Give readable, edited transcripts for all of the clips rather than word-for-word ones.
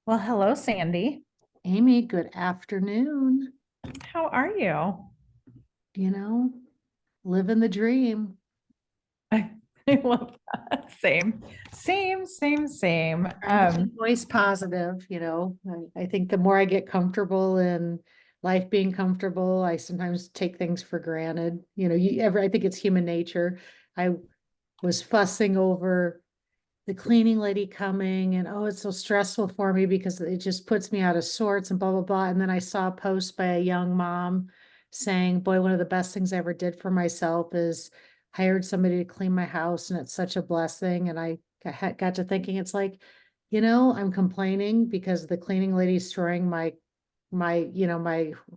Well, hello, Sandy. Amy, good afternoon. How are you? You know, living the dream. I, I love that. Same. Trying to be always positive, I think the more I get comfortable in life being comfortable, I sometimes take things for granted. I think it's human nature. I was fussing over the cleaning lady coming and oh, it's so stressful for me because it just puts me out of sorts and blah, blah, blah. And then I saw a post by a young mom saying, boy, one of the best things I ever did for myself is hired somebody to clean my house. And it's such a blessing. And I got to thinking, it's like, I'm complaining because the cleaning lady's throwing my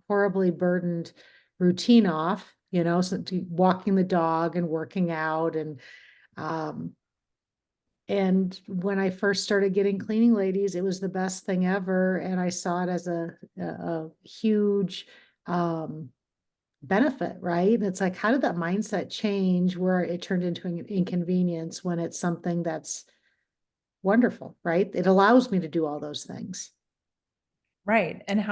horribly burdened routine off, so walking the dog and working out um, and when I first started getting cleaning ladies, it was the best thing ever. And I saw it as a huge um, benefit, right? And it's like, how did that mindset change where it turned into an inconvenience when it's something that's wonderful, right? It allows me to do all those things. Right. And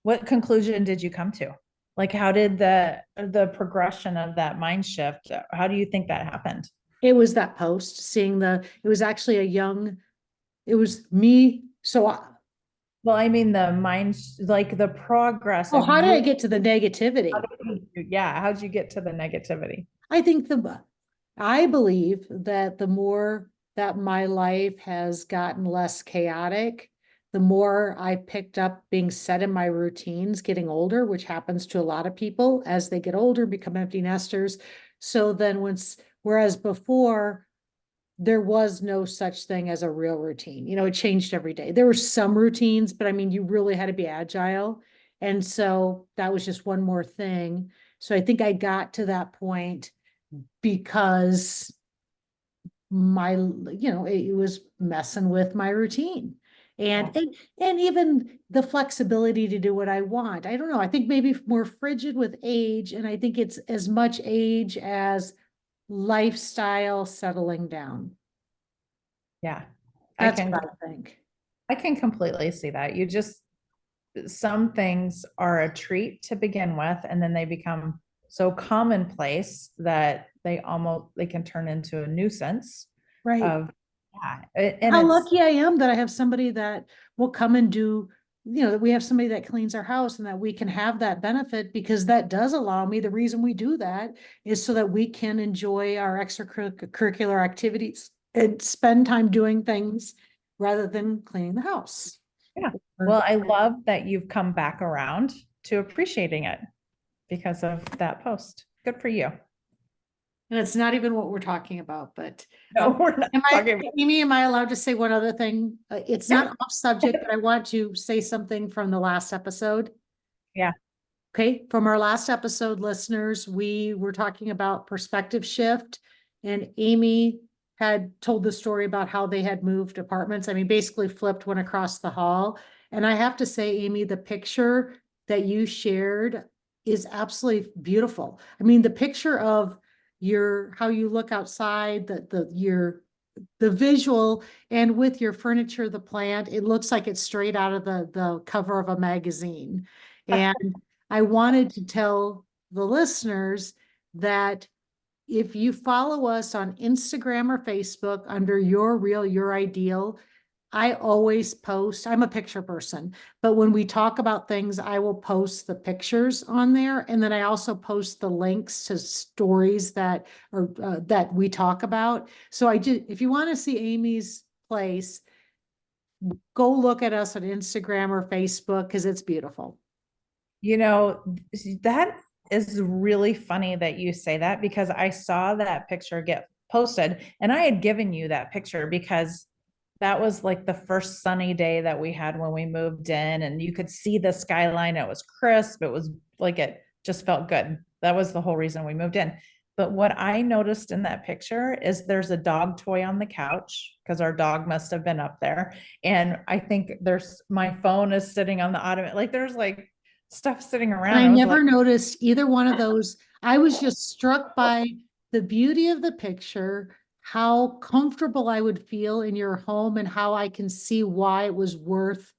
what conclusion did you come to? Like, how did the progression of that mind shift, how do you think that happened? It was that post, it was actually it was me. Well, I mean, like the progress Oh, of how did I you. get to the negativity? Yeah. How'd you get to the negativity? I think I believe that the more that my life has gotten less chaotic, the more I picked up being set in my routines, getting older, which happens to a lot of people as they get older, become empty nesters. So then whereas before there was no such thing as a real routine, it changed every day. There were some routines, but I mean, you really had to be agile. And so that was just one more thing. So I think I got to that point because it was messing with my routine. Yeah. And even the flexibility to do what I want. I don't know. I think maybe more frigid with age, and I think it's as much age as lifestyle settling down. Yeah. I That's can what I think. I can completely see that. Some things are a treat to begin with, and then they become so commonplace that they can turn into a nuisance Right. of, yeah. And How it's lucky I am that I have somebody that will come and do, that we have somebody that cleans our house and that we can have that benefit because that does allow me, the reason we do that is so that we can enjoy our extracurricular activities and spend time doing things rather than cleaning the house. Yeah. Well, I love that you've come back around to appreciating it because of that post. Good for you. And it's not even what we're talking about, but No, we're not talking about. Amy, am I allowed to say one other thing? It's Yeah. not off subject, but I want to say something from the last episode. Yeah. Okay, from our last episode, listeners, we were talking about perspective shift, and Amy had told the story about how they had moved apartments. I mean, basically flipped one across the hall. And I have to say, Amy, the picture that you shared is absolutely beautiful. I mean, the picture of how you look outside, the visual, and with your furniture, the plant, it looks like it's straight out of the cover of a magazine. And I wanted to tell the listeners that if you follow us on Instagram or Facebook under Your Real, Your Ideal, I always post, I'm a picture person, but when we talk about things, I will post the pictures on there. And then I also post the links to stories that we talk about. So if you want to see Amy's place, go look at us on Instagram or Facebook because it's beautiful. You know, that is really funny that you say that because I saw that picture get posted and I had given you that picture because that was like the first sunny day that we had when we moved in and you could see the skyline. It was crisp. It was like it just felt good. That was the whole reason we moved in. But what I noticed in that picture is there's a dog toy on the couch because our dog must have been up there. And I think my phone is sitting on the ottoman. Like there's like stuff sitting And around. I I was like, never noticed either one of those. I was just struck by the beauty of the picture, how comfortable I would feel in your home and how I can see why it was worth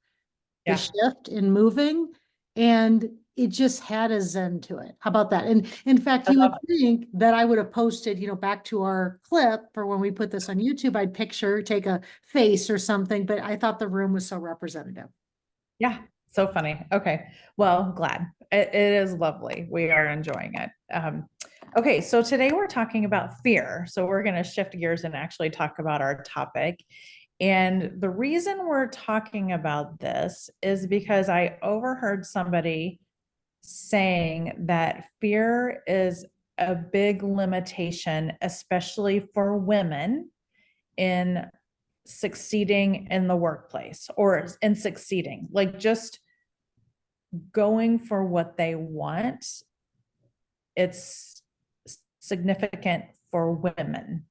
the Yeah. shift in moving. And it just had a zen to it. How about that? And in fact, I you would love think that I would have posted, back to our clip for when we put this on YouTube, I'd take a face or something, but I thought the room was so representative. Yeah, so funny. Okay, well, glad. It is lovely. We are enjoying it. Okay, so today we're talking about fear. So we're going to shift gears and actually talk about our topic. And the reason we're talking about this is because I overheard somebody saying that fear is a big limitation, especially for women in succeeding in the workplace or in succeeding, like just going for what they want. It's significant for women.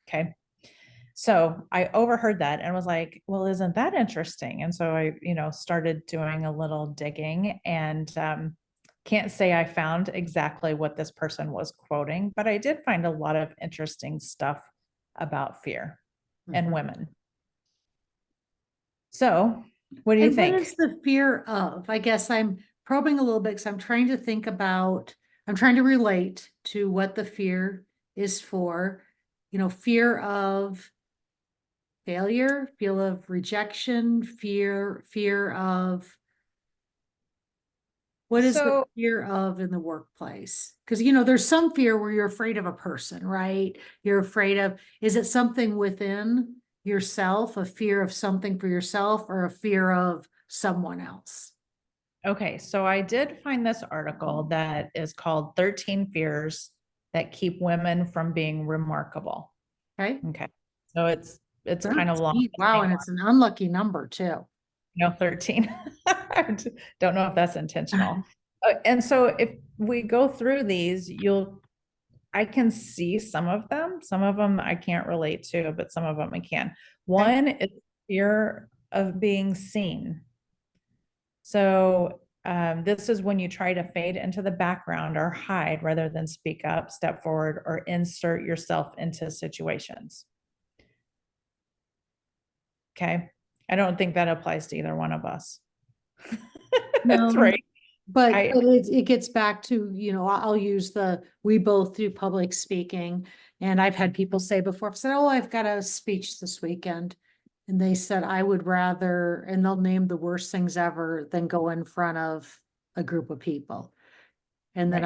Okay. So I overheard that and was like, well, isn't that interesting? And so I, started doing a little digging and can't say I found exactly what this person was quoting, but I did find a lot of interesting stuff about fear and Mhm. women. So, what do you And what think? is the fear of? I guess I'm probing a little bit because I'm trying to relate to what the fear is for. Fear of failure, fear of rejection, fear of what is the So, fear of in the workplace? Because there's some fear where you're afraid of a person, right? You're afraid of, is it something within yourself, a fear of something for yourself, or a fear of someone else? okay, so I did find this article that is called 13 Fears That Keep Women from Being Remarkable. Okay. Okay. So it's kind of long. 13. Wow, and it's an unlucky number too. 13. I don't know if that's intentional. And so if we go through these, I can see some of them. Some of them I can't relate to, but some of them I can. Okay. One is fear of being seen. So this is when you try to fade into the background or hide rather than speak up, step forward, or insert yourself into situations. Okay. I don't think that applies to either one of us. That's No, right. I, but it gets back to, I'll use we both do public speaking. And I've had people say before, I've said, oh, I've got a speech this weekend. And they said, I would rather, and they'll name the worst things ever than go in front of a group of people. And then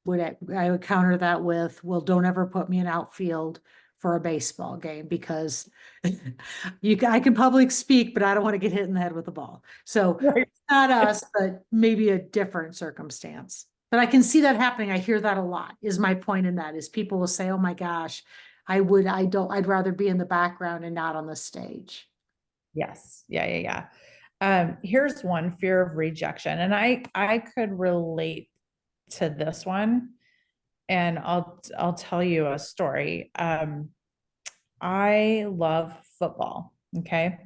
right. I would counter that with, well, don't ever put me in outfield for a baseball game because I can public speak, but I don't want to get hit in the head with a ball. So Right. not us, but maybe a different circumstance. But I can see that happening. I hear that a lot, is my point in that, is people will say, oh my gosh, I'd rather be in the background and not on the stage. Yes. Yeah. Yeah. Yeah. Here's one, fear of rejection. And I could relate to this one. And I'll tell you a story. I love football. Okay.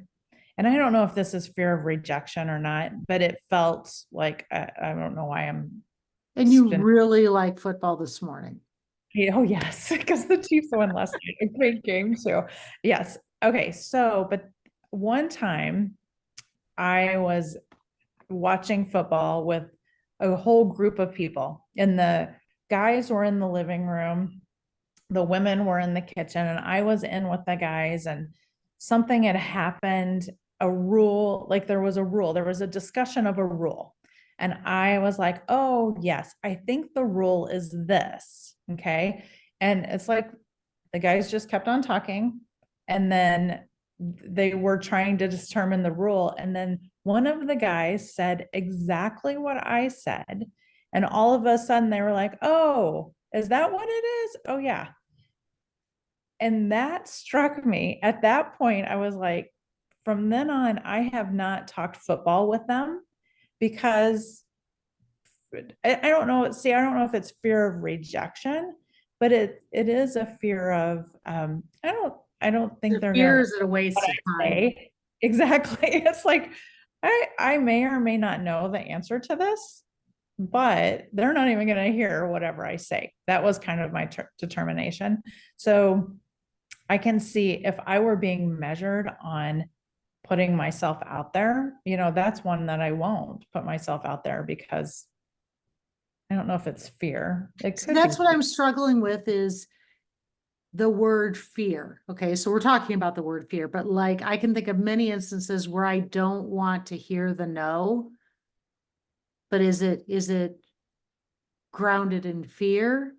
And I don't know if this is fear of rejection or not, but it felt like I don't know why I'm And you spinning. really like football this morning. Oh, yes, because the Chiefs won last night. A great game, too. Yes. Okay. So, but one time I was watching football with a whole group of people, and the guys were in the living room, the women were in the kitchen, and I was in with the guys, and something had happened, a rule, like there was a discussion of a rule. And I was like, oh, yes, I think the rule is this. Okay. And it's like the guys just kept on talking. And then they were trying to determine the rule. And then one of the guys said exactly what I said. And all of a sudden they were like, oh, is that what it is? Oh, yeah. And that struck me. At that point, I was like, from then on, I have not talked football with them because I don't know. See, I don't know if it's fear of rejection, but it is a fear of I don't think The they're gonna fear like is a what waste of I time. say. Exactly. It's like I may or may not know the answer to this, but they're not even gonna hear whatever I say. That was kind of my determination. So I can see if I were being measured on putting myself out there, that's one that I won't put myself out there because I don't know if it's fear. It So could that's be what fear. I'm struggling with is the word fear. Okay, so we're talking about the word fear, but like I can think of many instances where I don't want to hear the no, but is it grounded in fear?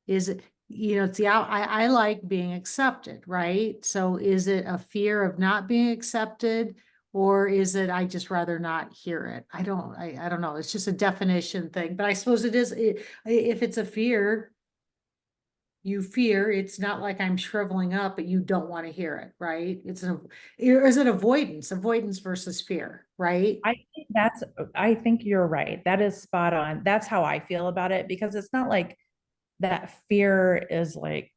Is it, it's the out, I like being accepted, right? So is it a fear of not being accepted? Or is it I just rather not hear it? I don't know. It's just a definition thing, but I suppose it is, if it's a fear, you fear, it's not like I'm shriveling up, but you don't want to hear it, right? Or is it avoidance versus fear, right? I think I think you're right. That is spot on. That's how I feel about it because it's not like that fear is like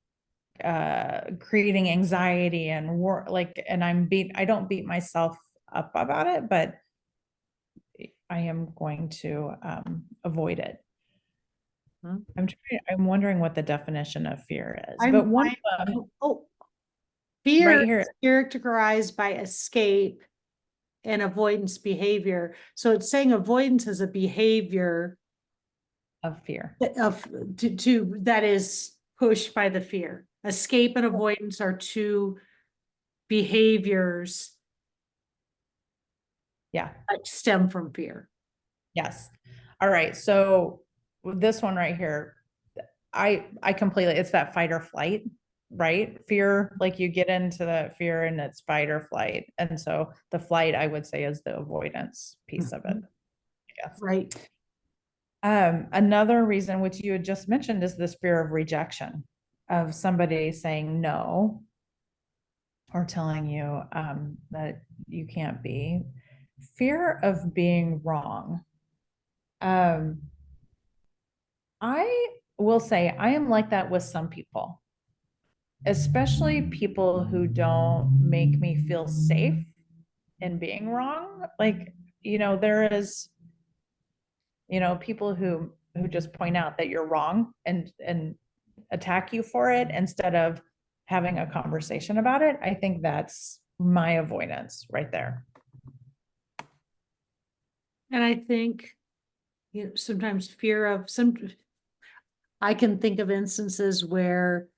creating anxiety and war like and I don't beat myself up about it, but I am going to avoid it. Hmm. I'm wondering what the definition of fear is, but I'm, one I, of them oh, fear right here is characterized by escape and avoidance behavior. So it's saying avoidance is a behavior of fear. of that is pushed by the fear. Escape and avoidance are two behaviors Yeah. that stem from fear. Yes. All right. So this one right here, I completely it's that fight or flight, right? Fear, like you get into that fear and it's fight or flight. And so the flight I would say is the avoidance piece of it. Mhm. Yes. Right. Another reason which you had just mentioned is this fear of rejection of somebody saying no or telling you that you can't be. Fear of being wrong. Um, I will say I am like that with some people, especially people who don't make me feel safe in being wrong. Like, there is, people who just point out that you're wrong and attack you for it instead of having a conversation about it. I think that's my avoidance right there. And I think, sometimes fear of I can think of instances where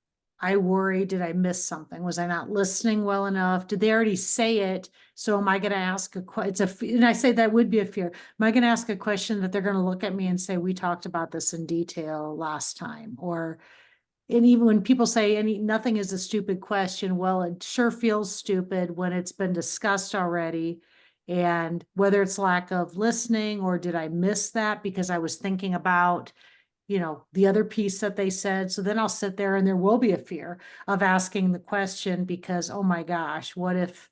I worry, did I miss something? Was I not listening well enough? Did they already say it? So am I going to ask and I say that would be a fear. Am I going to ask a question that they're going to look at me and say, we talked about this in detail last time? And even when people say nothing is a stupid question, well, it sure feels stupid when it's been discussed already. And whether it's lack of listening or did I miss that because I was thinking about the other piece that they said. So then I'll sit there and there will be a fear of asking the question because, oh my gosh, what if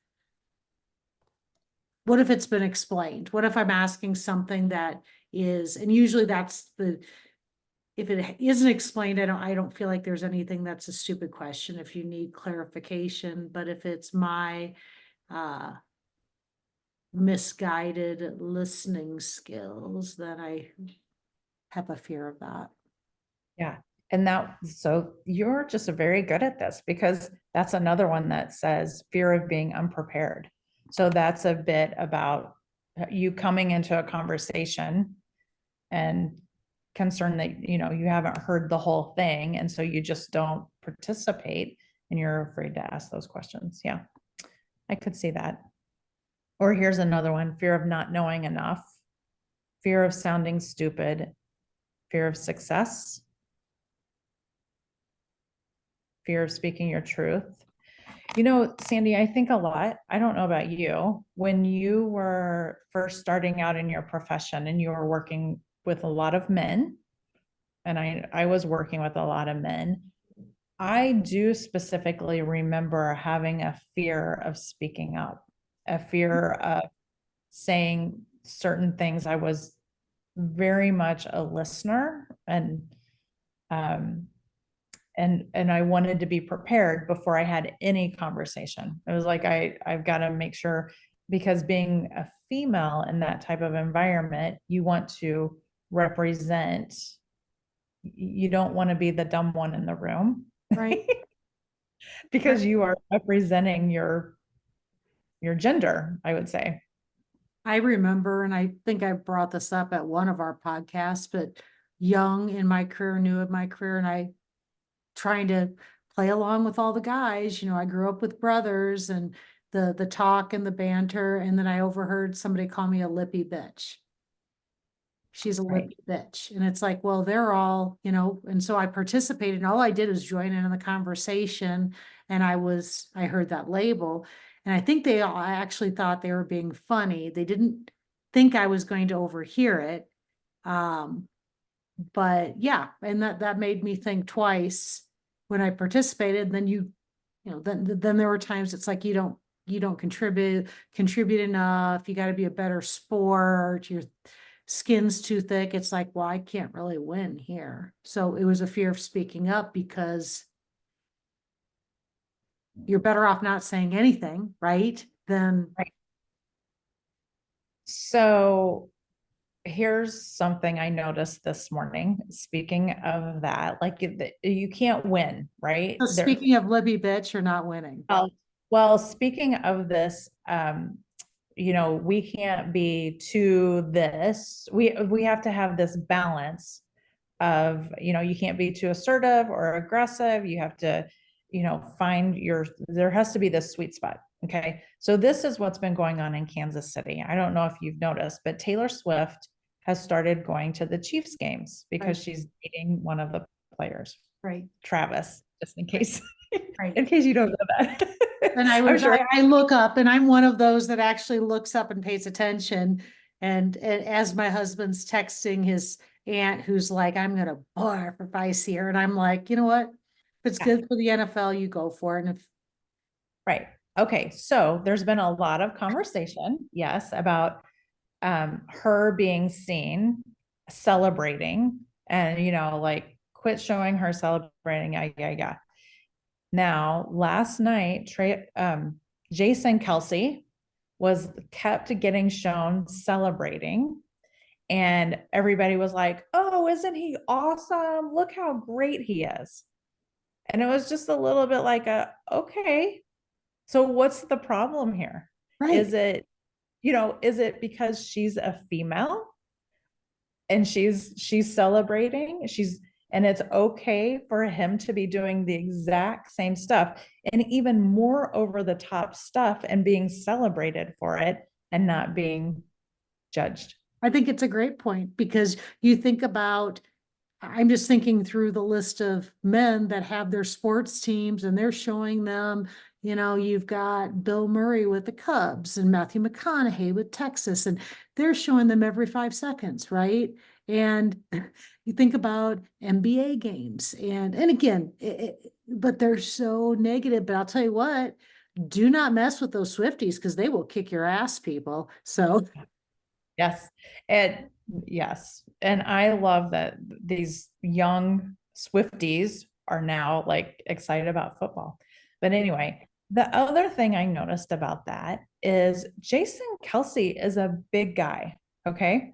it's been explained? What if I'm asking something that is, and usually if it isn't explained, I don't feel like there's anything that's a stupid question if you need clarification, but if it's my, uh, misguided listening skills, then I have a fear of that. Yeah. So you're just very good at this because that's another one that says fear of being unprepared. So that's a bit about you coming into a conversation and concerned that, you haven't heard the whole thing. And so you just don't participate and you're afraid to ask those questions. Yeah, I could see that. Or here's another one, fear of not knowing enough, fear of sounding stupid, fear of success, fear of speaking your truth. Sandy, I think a lot, I don't know about you, when you were first starting out in your profession and you were working with a lot of men, and I was working with a lot of men, I do specifically remember having a fear of speaking up, a fear of saying certain things. I was very much a listener um, and I wanted to be prepared before I had any conversation. It was like I've got to make sure because being a female in that type of environment, you want to represent, you don't want to be the dumb one in the room. Right. because you are representing your gender, I would say. I remember, and I think I brought this up at one of our podcasts, but young in my career, new in my career, and I trying to play along with all the guys. I grew up with brothers and the talk and the banter, and then I overheard somebody call me a lippy bitch. She's a Right. lippy bitch. And it's like, well, they're all, and so I participated, and all I did was join in on the conversation. And I heard that label. And I think they all actually thought they were being funny. They didn't think I was going to overhear it. But yeah, and that made me think twice when I participated. Then then there were times it's like you don't contribute enough. You got to be a better sport. Your skin's too thick. It's like, well, I can't really win here. So it was a fear of speaking up because you're better off not saying anything, right? Than Right. So here's something I noticed this morning. Speaking of that, like you can't win, right? so There. speaking of Libby bitch, you're not winning. Well, speaking of this, we can't be to this. We have to have this balance of, you can't be too assertive or aggressive. You have to, there has to be this sweet spot. Okay. So this is what's been going on in Kansas City. I don't know if you've noticed, but Taylor Swift has started going to the Chiefs games because Right, she's dating one of the players, right, Travis, just right. in case you don't know that. And I'm sure. I look up, and I'm one of those that actually looks up and pays attention. And as my husband's texting his aunt, who's like, I'm gonna barf if I see her. And I'm like, you know what? If it's Yeah. good for the NFL, you go for it. And if Right. Okay. So there's been a lot of conversation, yes, about her being seen celebrating and, like quit showing her celebrating. Yeah, yeah, yeah. Now, last night, Jason Kelsey was kept getting shown celebrating, and everybody was like, "Oh, isn't he awesome? Look how great he is." And it was just a little bit like okay, so what's the problem here? right. Is it because she's a female and she's celebrating? And it's okay for him to be doing the exact same stuff and even more over the top stuff and being celebrated for it and not being judged. I think it's a great point because you think about, I'm just thinking through the list of men that have their sports teams and they're showing them, you've got Bill Murray with the Cubs and Matthew McConaughey with Texas, and they're showing them every 5 seconds, right? And you think about NBA games and again, but they're so negative. But I'll tell you what, do not mess with those Swifties because they will kick your ass, people. So Yes. And yes. And I love that these young Swifties are now like excited about football. But anyway, the other thing I noticed about that is Jason Kelsey is a big guy. Okay.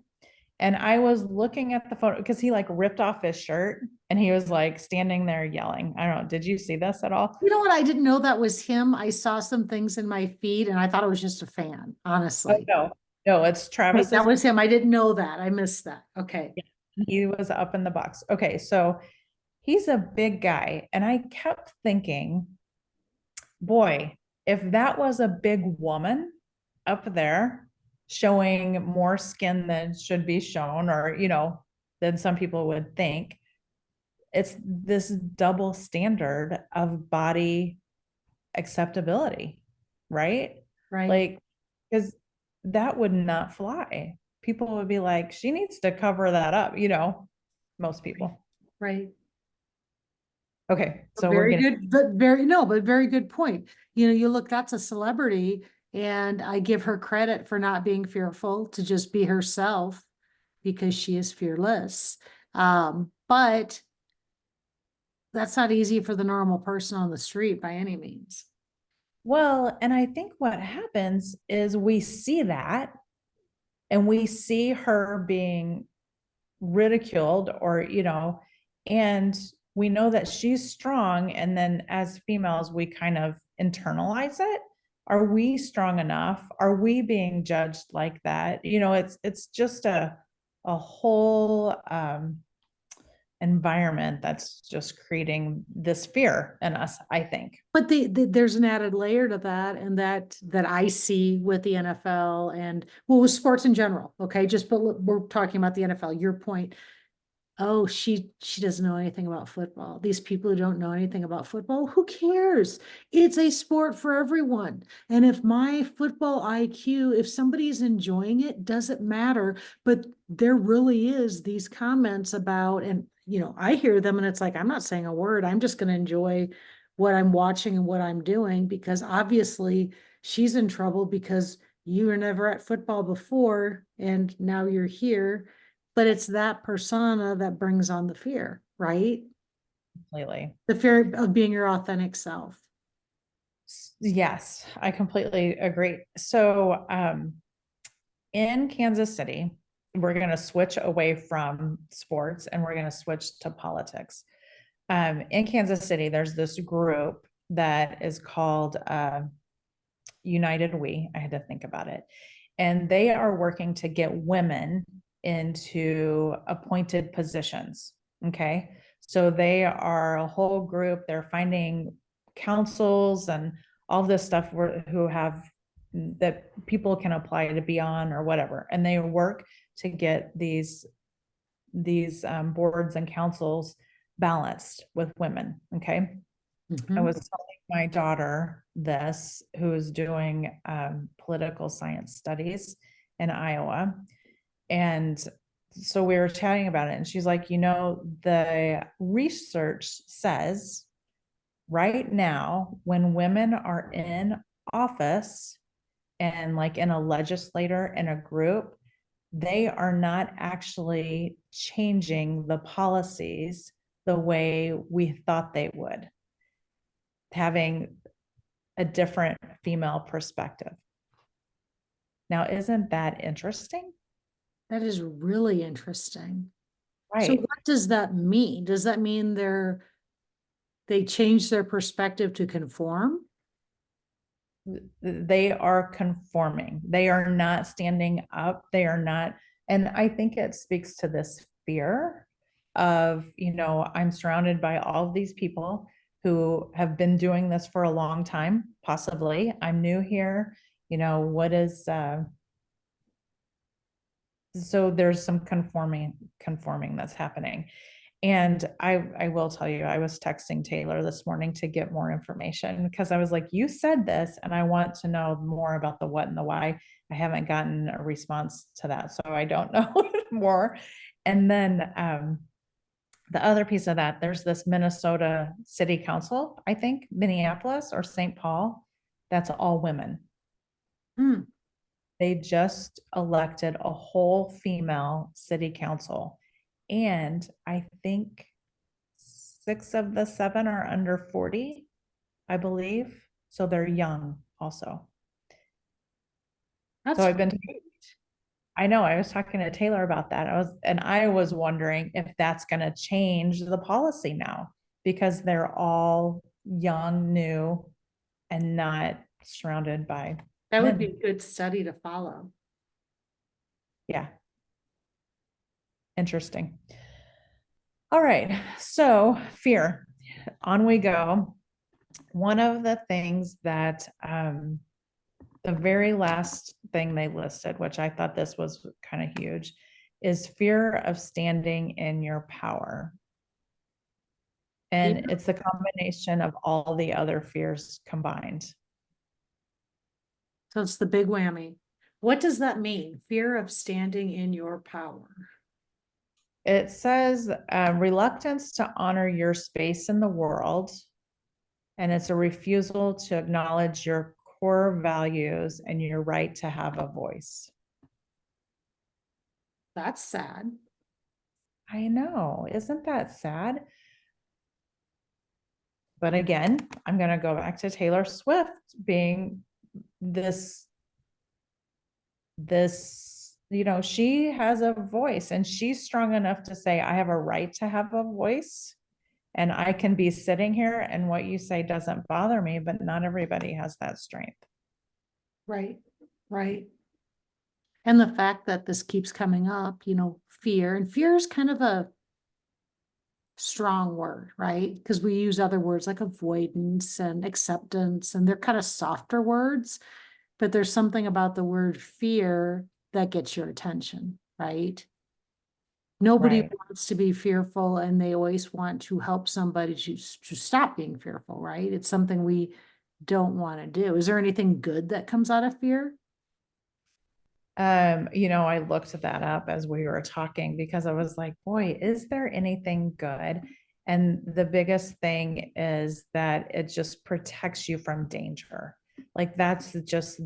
And I was looking at the photo because he like ripped off his shirt and he was like standing there yelling. I don't know. Did you see this at all? you know what? I didn't know that was him. I saw some things in my feed and I thought it was just a fan, Oh, honestly. no. No, it's Wait, that Travis's. was him. I didn't know that. I missed that. Okay. He was up in the box. Okay. So he's a big guy. And I kept thinking, boy, if that was a big woman up there showing more skin than should be shown, or, than some people would think, it's this double standard of body acceptability, right? Right. Like, because that would not fly. People would be like, she needs to cover that up, most people. Right. Okay. So we're Very getting, good, but very, no, but very good point. You look, that's a celebrity, and I give her credit for not being fearful to just be herself because she is fearless. But that's not easy for the normal person on the street by any means. well, and I think what happens is we see that and we see her being ridiculed or, and we know that she's strong, and then as females we kind of internalize it. Are we strong enough? Are we being judged like that? It's just a whole environment that's just creating this fear in us, I think. But there's an added layer to that, and that I see with the NFL and, well, with sports in general. Okay, but we're talking about the NFL. Your point. Oh, she doesn't know anything about football. These people who don't know anything about football, who cares? It's a sport for everyone. And if my football IQ, if somebody's enjoying it, doesn't matter. But there really is these comments about, and I hear them and it's like, I'm not saying a word. I'm just going to enjoy what I'm watching and what I'm doing, because obviously she's in trouble because you were never at football before and now you're here. But it's that persona that brings on the fear, right? Completely. The fear of being your authentic self. Yes, I completely agree. So in Kansas City, we're going to switch away from sports and we're going to switch to politics. In Kansas City, there's this group that is called United We. I had to think about it. And they are working to get women into appointed positions. Okay. So they are a whole group. They're finding councils and all this stuff who have that people can apply to be on or whatever. And they work to get these boards and councils balanced with women. Okay. I was telling my daughter this, who is doing political science studies in Iowa. And so we were chatting about it, and she's like, the research says right now, when women are in office and like in a legislator in a group, they are not actually changing the policies the way we thought they would, having a different female perspective. Now, isn't that interesting? That is really interesting. So Right. what does that mean? Does that mean they change their perspective to conform? They are conforming. They are not standing up. They are not. And I think it speaks to this fear of, I'm surrounded by all of these people who have been doing this for a long time, possibly. I'm new here. What is, so there's some conforming that's happening. And I will tell you, I was texting Taylor this morning to get more information because I was like, you said this, and I want to know more about the what and the why. I haven't gotten a response to that, so I don't know more. And then the other piece of that, there's this Minnesota City Council, I think, Minneapolis or St. Paul, that's all women. Hmm. They just elected a whole female city council. And I think 6 of the 7 are under 40, I believe. So they're young also. So That's I've been, I know, I was talking to Taylor about that. I was wondering if that's going to change the policy now because they're all young, new, and not surrounded by that would be men. a good study to follow. Yeah. Interesting. All right. So fear, on we go. One of the things that the very last thing they listed, which I thought this was kind of huge, is fear of standing in your power. Yeah. And it's a combination of all the other fears combined. So it's the big whammy. What does that mean? Fear of standing in your power. It says reluctance to honor your space in the world. And it's a refusal to acknowledge your core values and your right to have a voice. That's sad. I know. Isn't that sad? But again, I'm going to go back to Taylor Swift being this, she has a voice and she's strong enough to say, I have a right to have a voice. And I can be sitting here and what you say doesn't bother me, but not everybody has that strength. Right, right. And the fact that this keeps coming up, fear, and fear is kind of a strong word, right? Because we use other words like avoidance and acceptance, and they're kind of softer words, but there's something about the word fear that gets your attention, right? Nobody Right. wants to be fearful, and they always want to help somebody to stop being fearful, right? It's something we don't want to do. Is there anything good that comes out of fear? I looked that up as we were talking because I was like, boy, is there anything good? And the biggest thing is that it just protects you from danger. Like that's just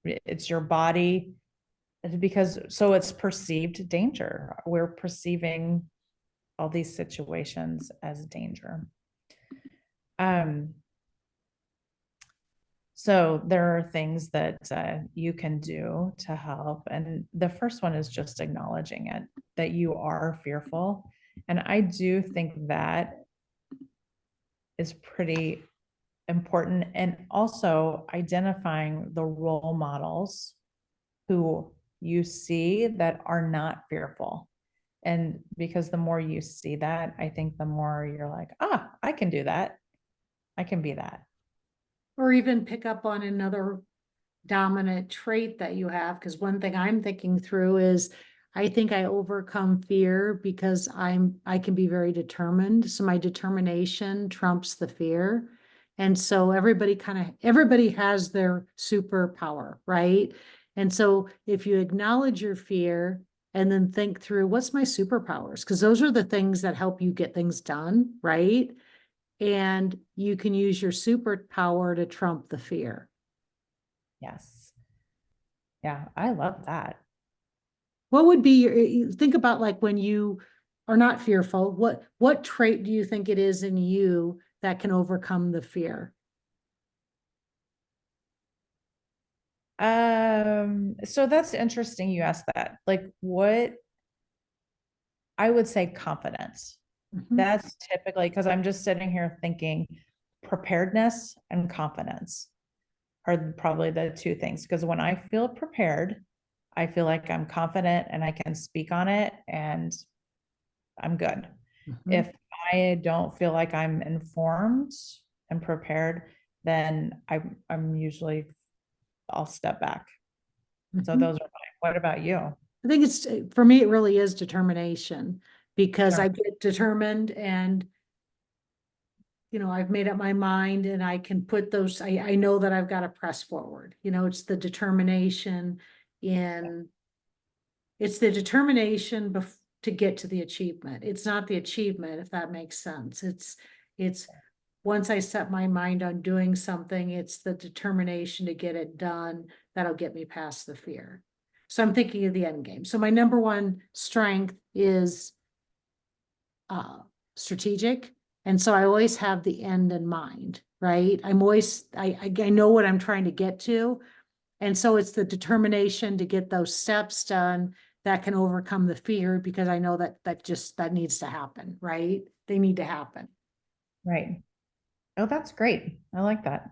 it's your body because so it's perceived danger. We're perceiving all these situations as danger. Um, So there are things that you can do to help. And the first one is just acknowledging it, that you are fearful. And I do think that is pretty important. And also identifying the role models who you see that are not fearful. And because the more you see that, I think the more you're like, I can do that. I can be that. Or even pick up on another dominant trait that you have? Because one thing I'm thinking through is I think I overcome fear because I can be very determined. So my determination trumps the fear. And so everybody has their superpower, right? And so if you acknowledge your fear and then think through what's my superpowers, because those are the things that help you get things done, right? And you can use your superpower to trump the fear. Yes. Yeah, I love that. What would be think about like when you are not fearful, what trait do you think it is in you that can overcome the fear? So that's interesting you asked that. Like what I would say confidence. Mhm, That's typically because I'm just sitting here thinking preparedness and confidence are probably the two things. Because when I feel prepared, I feel like I'm confident and I can speak on it and I'm good. mhm, If I don't feel like I'm informed and prepared, then I'm usually I'll step back. So mhm. those are mine. What about you? I think it's for me, it really is determination because Sure. I get determined and I've made up my mind and I can put those, I know that I've got to press forward. It's the determination in It's the determination to get to the achievement. It's not the achievement, if that makes sense. It's once I set my mind on doing something, it's the determination to get it done that'll get me past the fear. So I'm thinking of the end game. So my number one strength is uh strategic. And so I always have the end in mind, right? I know what I'm trying to get to. And so it's the determination to get those steps done that can overcome the fear because I know that needs to happen, right? They need to happen. Right. Oh, that's great. I like that.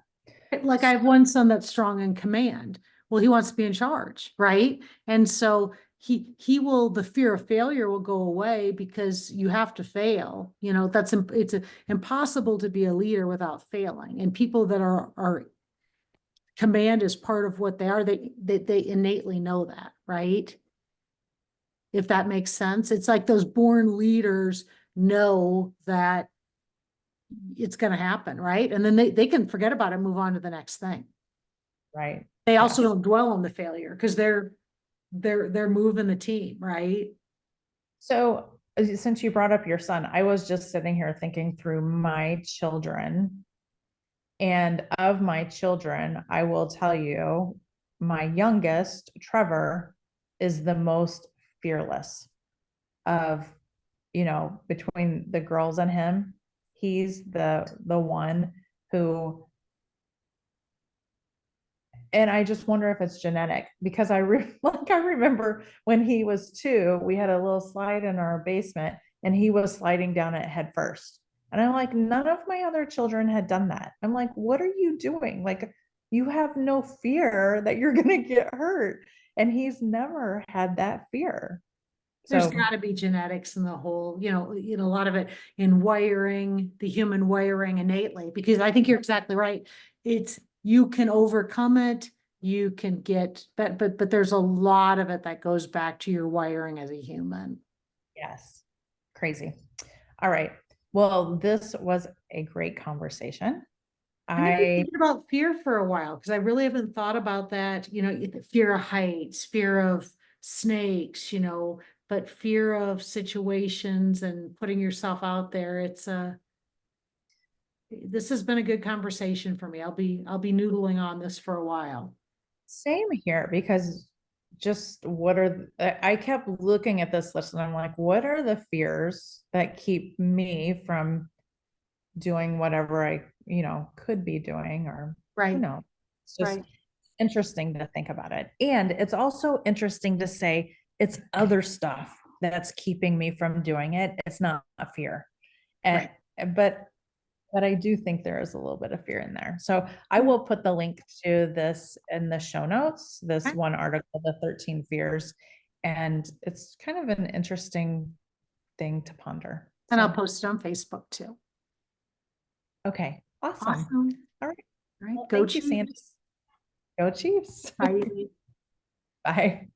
Like I have one son that's strong in command. Well, he wants to be in charge, right? And so the fear of failure will go away because you have to fail. It's impossible to be a leader without failing. And people that are command is part of what they are, they innately know that, right? If that makes sense. It's like those born leaders know that it's going to happen, right? And then they can forget about it and move on to the next thing. Right. They also Yes. don't dwell on the failure because they're moving the team, right? So, since you brought up your son, I was just sitting here thinking through my children. And of my children, I will tell you, my youngest, Trevor, is the most fearless of, between the girls and him. He's the one who and I just wonder if it's genetic because I remember when he was 2, we had a little slide in our basement and he was sliding down it head first. And I'm like, none of my other children had done that. I'm like, what are you doing? Like, you have no fear that you're going to get hurt. And he's never had that fear. There's So, gotta be genetics in the whole, a lot of it in wiring, the human wiring innately, because I think you're exactly right. It's, you can overcome it, you can get, but there's a lot of it that goes back to your wiring as a human. yes, crazy. All right. Well, this was a great conversation. I'm gonna be I thinking about fear for a while, because I really haven't thought about that, fear of heights, fear of snakes, but fear of situations and putting yourself out there. This has been a good conversation for me. I'll be noodling on this for a while. same here because just what are I kept looking at this list and I'm like, what are the fears that keep me from doing whatever I, could be doing or who Right, knows. It's just right, interesting to think about it. And it's also interesting to say it's other stuff that's keeping me from doing it. It's not a fear. And right. but but I do think there is a little bit of fear in there. So I will put the link to this in the show notes, this Okay. one article, The 13 Fears. And it's kind of an interesting thing to ponder. And I'll So, post it on Facebook too. okay, awesome. Awesome. All right. All right, Well, go thank you, Sandy. Chiefs. Go Chiefs. Bye. Bye.